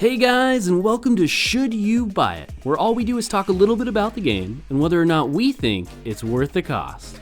Hey guys, and welcome to Should You Buy It, where all we do is talk a little bit about the game and whether or not we think it's worth the cost.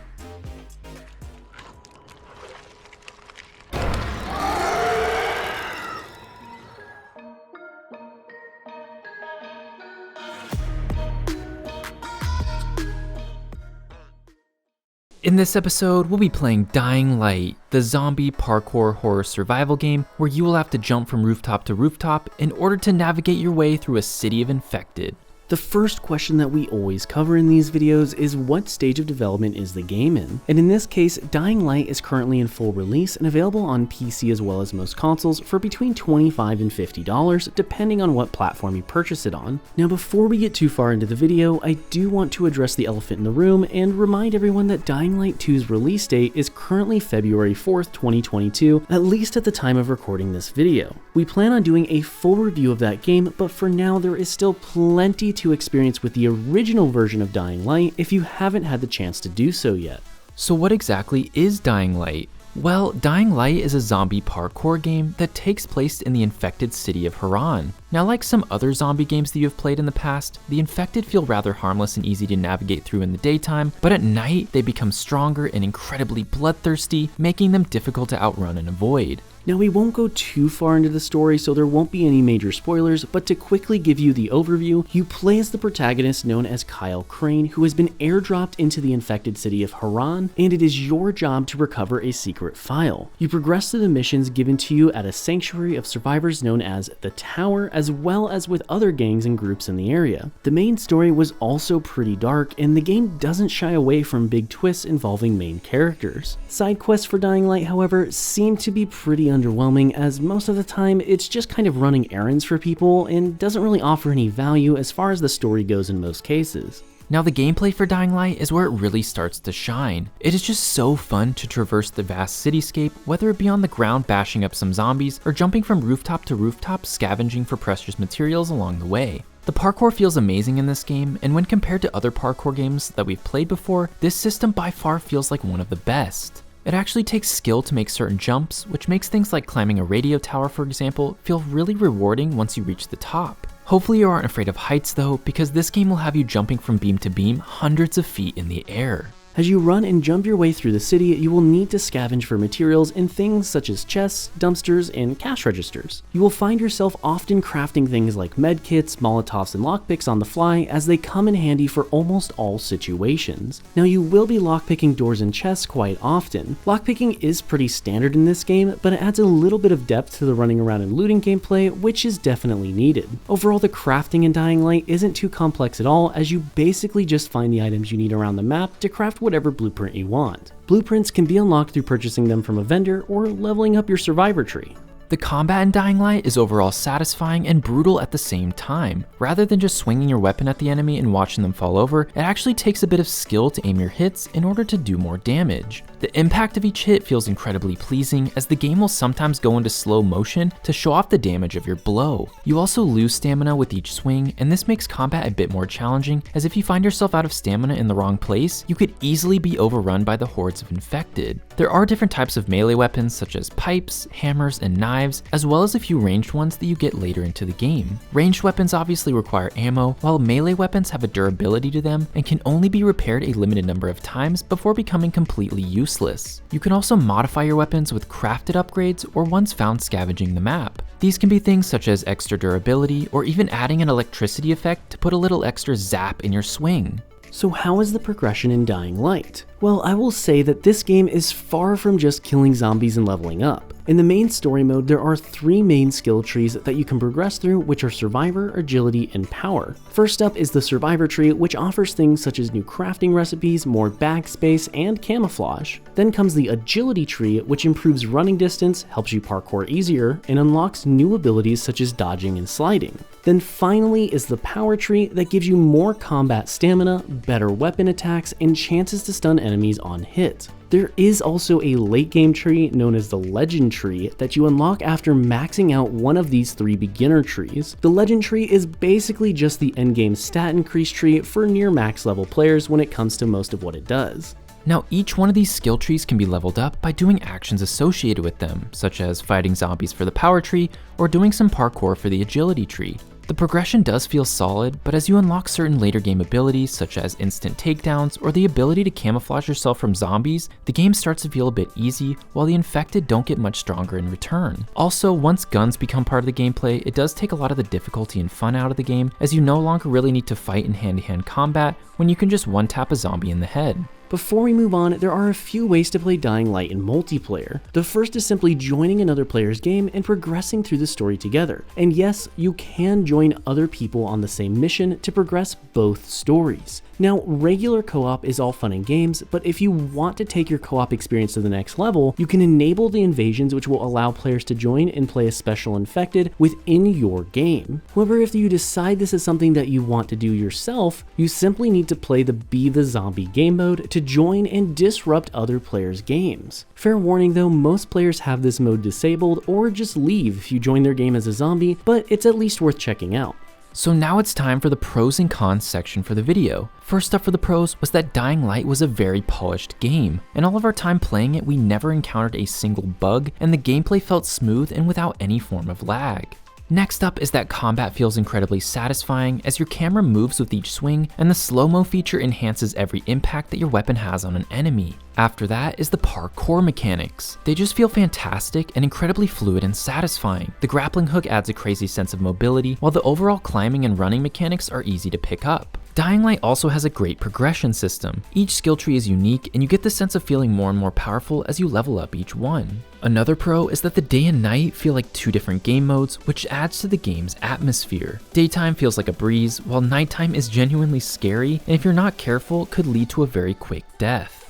In this episode, we'll be playing Dying Light, the zombie parkour horror survival game where you will have to jump from rooftop to rooftop in order to navigate your way through a city of infected. The first question that we always cover in these videos is what stage of development is the game in? And in this case, Dying Light is currently in full release and available on PC as well as most consoles for between $25 and $50, depending on what platform you purchase it on. Now before we get too far into the video, I do want to address the elephant in the room and remind everyone that Dying Light 2's release date is currently February 4th, 2022, at least at the time of recording this video. We plan on doing a full review of that game, but for now there is still plenty to experience with the original version of Dying Light if you haven't had the chance to do so yet. So what exactly is Dying Light? Well, Dying Light is a zombie parkour game that takes place in the infected city of Hallman. Now, like some other zombie games that you have played in the past, the infected feel rather harmless and easy to navigate through in the daytime, but at night they become stronger and incredibly bloodthirsty, making them difficult to outrun and avoid. Now we won't go too far into the story, so there won't be any major spoilers, but to quickly give you the overview, you play as the protagonist known as Kyle Crane, who has been airdropped into the infected city of Hallman, and it is your job to recover a secret file. You progress through the missions given to you at a sanctuary of survivors known as the Tower, as well as with other gangs and groups in the area. The main story was also pretty dark, and the game doesn't shy away from big twists involving main characters. Side quests for Dying Light, however, seem to be pretty underwhelming, as most of the time it's just kind of running errands for people and doesn't really offer any value as far as the story goes in most cases. Now the gameplay for Dying Light is where it really starts to shine. It is just so fun to traverse the vast cityscape, whether it be on the ground bashing up some zombies or jumping from rooftop to rooftop scavenging for precious materials along the way. The parkour feels amazing in this game, and when compared to other parkour games that we've played before, this system by far feels like one of the best. It actually takes skill to make certain jumps, which makes things like climbing a radio tower, for example, feel really rewarding once you reach the top. Hopefully you aren't afraid of heights though, because this game will have you jumping from beam to beam hundreds of feet in the air. As you run and jump your way through the city, you will need to scavenge for materials in things such as chests, dumpsters, and cash registers. You will find yourself often crafting things like medkits, molotovs, and lockpicks on the fly, as they come in handy for almost all situations. Now you will be lockpicking doors and chests quite often. Lockpicking is pretty standard in this game, but it adds a little bit of depth to the running around and looting gameplay, which is definitely needed. Overall, the crafting in Dying Light isn't too complex at all, as you basically just find the items you need around the map to craft whatever blueprint you want. Blueprints can be unlocked through purchasing them from a vendor or leveling up your survivor tree. The combat in Dying Light is overall satisfying and brutal at the same time. Rather than just swinging your weapon at the enemy and watching them fall over, it actually takes a bit of skill to aim your hits in order to do more damage. The impact of each hit feels incredibly pleasing, as the game will sometimes go into slow motion to show off the damage of your blow. You also lose stamina with each swing, and this makes combat a bit more challenging, as if you find yourself out of stamina in the wrong place, you could easily be overrun by the hordes of infected. There are different types of melee weapons such as pipes, hammers, and knives, as well as a few ranged ones that you get later into the game. Ranged weapons obviously require ammo, while melee weapons have a durability to them and can only be repaired a limited number of times before becoming completely useless. You can also modify your weapons with crafted upgrades or ones found scavenging the map. These can be things such as extra durability or even adding an electricity effect to put a little extra zap in your swing. So how is the progression in Dying Light? Well, I will say that this game is far from just killing zombies and leveling up. In the main story mode, there are 3 main skill trees that you can progress through, which are Survivor, Agility, and Power. First up is the Survivor tree, which offers things such as new crafting recipes, more bag space, and camouflage. Then comes the Agility tree, which improves running distance, helps you parkour easier, and unlocks new abilities such as dodging and sliding. Then finally is the Power tree that gives you more combat stamina, better weapon attacks, and chances to stun enemies on hit. There is also a late game tree known as the Legend tree that you unlock after maxing out one of these 3 beginner trees. The Legend tree is basically just the endgame stat increase tree for near max level players when it comes to most of what it does. Now, each one of these skill trees can be leveled up by doing actions associated with them, such as fighting zombies for the power tree or doing some parkour for the agility tree. The progression does feel solid, but as you unlock certain later game abilities such as instant takedowns or the ability to camouflage yourself from zombies, the game starts to feel a bit easy, while the infected don't get much stronger in return. Also, once guns become part of the gameplay, it does take a lot of the difficulty and fun out of the game, as you no longer really need to fight in hand-to-hand combat when you can just one-tap a zombie in the head. Before we move on, there are a few ways to play Dying Light in multiplayer. The first is simply joining another player's game and progressing through the story together. And yes, you can join other people on the same mission to progress both stories. Now, regular co-op is all fun and games, but if you want to take your co-op experience to the next level, you can enable the invasions, which will allow players to join and play a special infected within your game. However, if you decide this is something that you want to do yourself, you simply need to play the Be the Zombie game mode to join and disrupt other players' games. Fair warning though, most players have this mode disabled or just leave if you join their game as a zombie, but it's at least worth checking out. So now it's time for the pros and cons section for the video. First up for the pros was that Dying Light was a very polished game. In all of our time playing it, we never encountered a single bug, and the gameplay felt smooth and without any form of lag. Next up is that combat feels incredibly satisfying as your camera moves with each swing, and the slow-mo feature enhances every impact that your weapon has on an enemy. After that is the parkour mechanics. They just feel fantastic and incredibly fluid and satisfying. The grappling hook adds a crazy sense of mobility, while the overall climbing and running mechanics are easy to pick up. Dying Light also has a great progression system. Each skill tree is unique, and you get the sense of feeling more and more powerful as you level up each one. Another pro is that the day and night feel like two different game modes, which adds to the game's atmosphere. Daytime feels like a breeze, while nighttime is genuinely scary, and if you're not careful, could lead to a very quick death.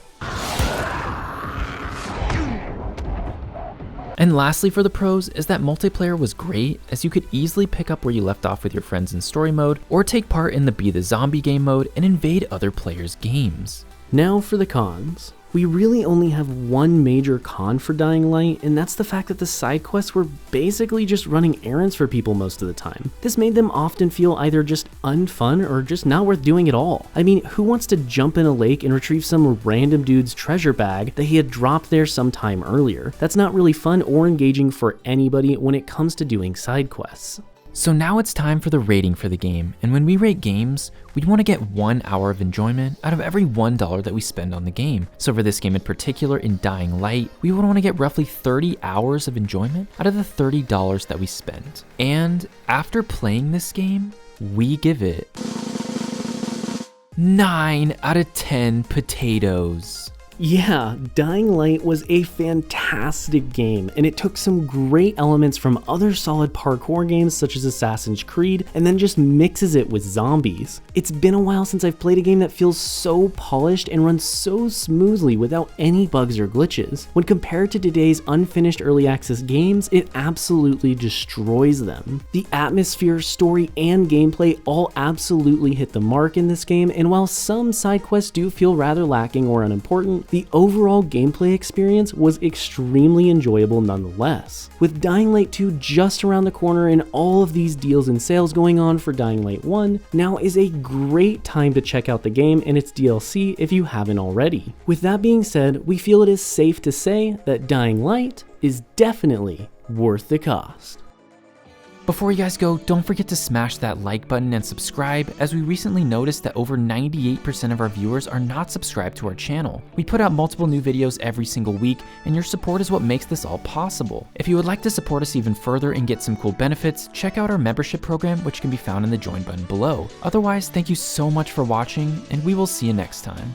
And lastly for the pros is that multiplayer was great, as you could easily pick up where you left off with your friends in story mode, or take part in the Be the Zombie game mode and invade other players' games. Now for the cons. We really only have one major con for Dying Light, and that's the fact that the side quests were basically just running errands for people most of the time. This made them often feel either just unfun or just not worth doing at all. I mean, who wants to jump in a lake and retrieve some random dude's treasure bag that he had dropped there sometime earlier? That's not really fun or engaging for anybody when it comes to doing side quests. So now it's time for the rating for the game, and when we rate games, we want to get 1 hour of enjoyment out of every $1 that we spend on the game. So for this game in particular, in Dying Light, we would want to get roughly 30 hours of enjoyment out of the $30 that we spent. And after playing this game, we give it 9 out of 10 potatoes. Yeah, Dying Light was a fantastic game, and it took some great elements from other solid parkour games such as Assassin's Creed, and then just mixes it with zombies. It's been a while since I've played a game that feels so polished and runs so smoothly without any bugs or glitches. When compared to today's unfinished early access games, it absolutely destroys them. The atmosphere, story, and gameplay all absolutely hit the mark in this game, and while some side quests do feel rather lacking or unimportant, the overall gameplay experience was extremely enjoyable nonetheless. With Dying Light 2 just around the corner and all of these deals and sales going on for Dying Light 1, now is a great time to check out the game and its DLC if you haven't already. With that being said, we feel it is safe to say that Dying Light is definitely worth the cost. Before you guys go, don't forget to smash that like button and subscribe, as we recently noticed that over 98% of our viewers are not subscribed to our channel. We put out multiple new videos every single week, and your support is what makes this all possible. If you would like to support us even further and get some cool benefits, check out our membership program, which can be found in the join button below. Otherwise, thank you so much for watching, and we will see you next time.